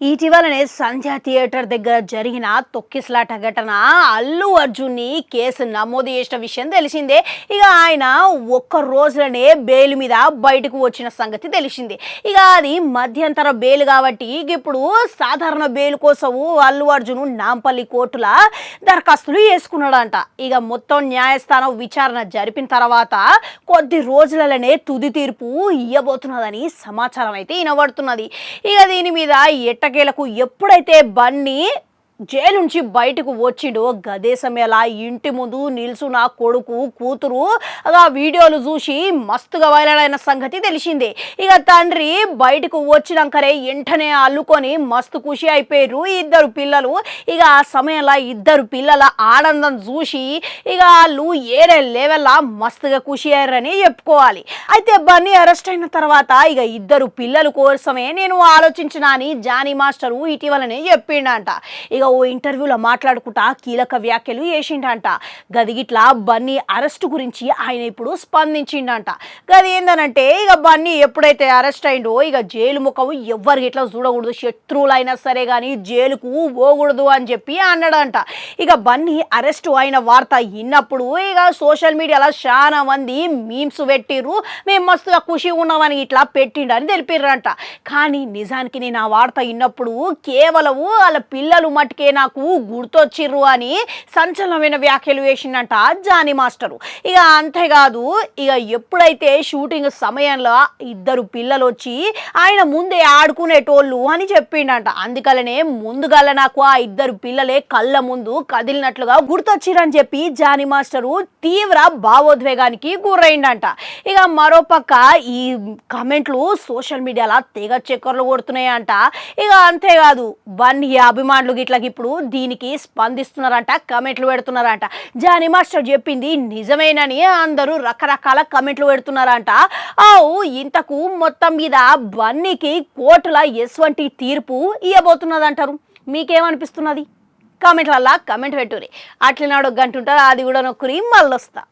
ఇటీవలనే సంధ్య థియేటర్ దగ్గర జరిగిన తొక్కిసలాట ఘటన అల్లు అర్జున్ని కేసు నమోదు చేసిన విషయం తెలిసిందే. ఇక ఆయన ఒక్క రోజులనే బెయిల్ మీద బయటకు వచ్చిన సంగతి తెలిసిందే. ఇక అది మధ్యంతర బెయిల్ కాబట్టి ఇప్పుడు సాధారణ బెయిల్ కోసం అల్లు అర్జున్ నాంపల్లి కోర్టుల దరఖాస్తులు వేసుకున్నాడంట. ఇక మొత్తం న్యాయస్థానం విచారణ జరిపిన తర్వాత కొద్ది రోజులలోనే తుది తీర్పు ఇవ్వబోతున్నదని సమాచారం అయితే వినబడుతున్నది. ఇక దీని మీద ఎట్టకేలకు ఎప్పుడైతే బన్నీ జైలు నుంచి బయటకు వచ్చిండో గదే సమయాల ఇంటి ముందు నిల్చున్న కొడుకు కూతురు ఆ వీడియోలు చూసి మస్తుగా వైరల్ అయిన సంగతి తెలిసిందే. ఇక తండ్రి బయటకు వచ్చినాకనే వెంటనే అల్లుకొని మస్తు ఖుషి అయిపోయారు ఇద్దరు పిల్లలు. ఇక ఆ సమయంలో ఇద్దరు పిల్లల ఆనందం చూసి ఇక వాళ్ళు ఏరే లెవెల్లా మస్తుగా ఖుషి అయ్యారని చెప్పుకోవాలి. అయితే బన్నీ అరెస్ట్ అయిన తర్వాత ఇక ఇద్దరు పిల్లల కోసమే నేను ఆలోచించిన అని జానీ మాస్టరు ఇటీవలనే చెప్పిండంట. ఇక ఓ ఇంటర్వ్యూలో మాట్లాడుకుంటా కీలక వ్యాఖ్యలు చేసిండంట. గదిగిట్లా బన్నీ అరెస్ట్ గురించి ఆయన ఇప్పుడు స్పందించిండంట. గది ఏందనంటే ఇక బన్నీ ఎప్పుడైతే అరెస్ట్ అయిండో ఇక జైలు ముఖం ఎవ్వరికి ఇట్లా చూడకూడదు, శత్రువులైనా సరే కానీ జైలుకు పోకూడదు అని చెప్పి అన్నాడంట. ఇక బన్నీ అరెస్ట్ అయిన వార్త విన్నప్పుడు ఇక సోషల్ మీడియాలో చాలా మంది మీమ్స్ పెట్టిర్రు, మేము మస్తుగా ఖుషి ఉన్నామని ఇట్లా పెట్టిండని తెలిపిర్రంట. కానీ నిజానికి నేను ఆ వార్త విన్నప్పుడు కేవలం వాళ్ళ పిల్లలు మట్టుకే నాకు గుర్తొచ్చిర్రు అని సంచలనమైన వ్యాఖ్యలు వేసిందంట జానీ మాస్టరు. ఇక అంతేకాదు ఇక ఎప్పుడైతే షూటింగ్ సమయంలో ఇద్దరు పిల్లలు వచ్చి ఆయన ముందే ఆడుకునేటోళ్ళు అని చెప్పిండంట. అందుకనే ముందుగాల నాకు ఆ ఇద్దరు పిల్లలే కళ్ళ ముందు కదిలినట్లుగా గుర్తొచ్చిరని చెప్పి జానీ మాస్టరు తీవ్ర భావోద్వేగానికి గురైండంట. ఇక మరోపక్క ఈ కమెంట్లు సోషల్ మీడియాలో తెగ చక్కర్లు కొడుతున్నాయంట. ఇక అంతేకాదు బన్నీ అభిమానులు గిట్లకి ఇప్పుడు దీనికి స్పందిస్తున్నారంట, కమెంట్లు పెడుతున్నారంట. జానీ మాస్టర్ చెప్పింది నిజమేనని అందరూ రకరకాల కమెంట్లు పెడుతున్నారంట. ఇంతకు మొత్తం మీద బన్నీకి కోర్టుల ఎటువంటి తీర్పు ఇవ్వబోతున్నదంటారు? మీకేమనిపిస్తున్నది? కామెంట్లల్లా కమెంట్ పెట్టుర్రి. అట్లనాడు గంట ఉంటుంది, అది కూడా నొక్కురి మళ్ళొస్తా.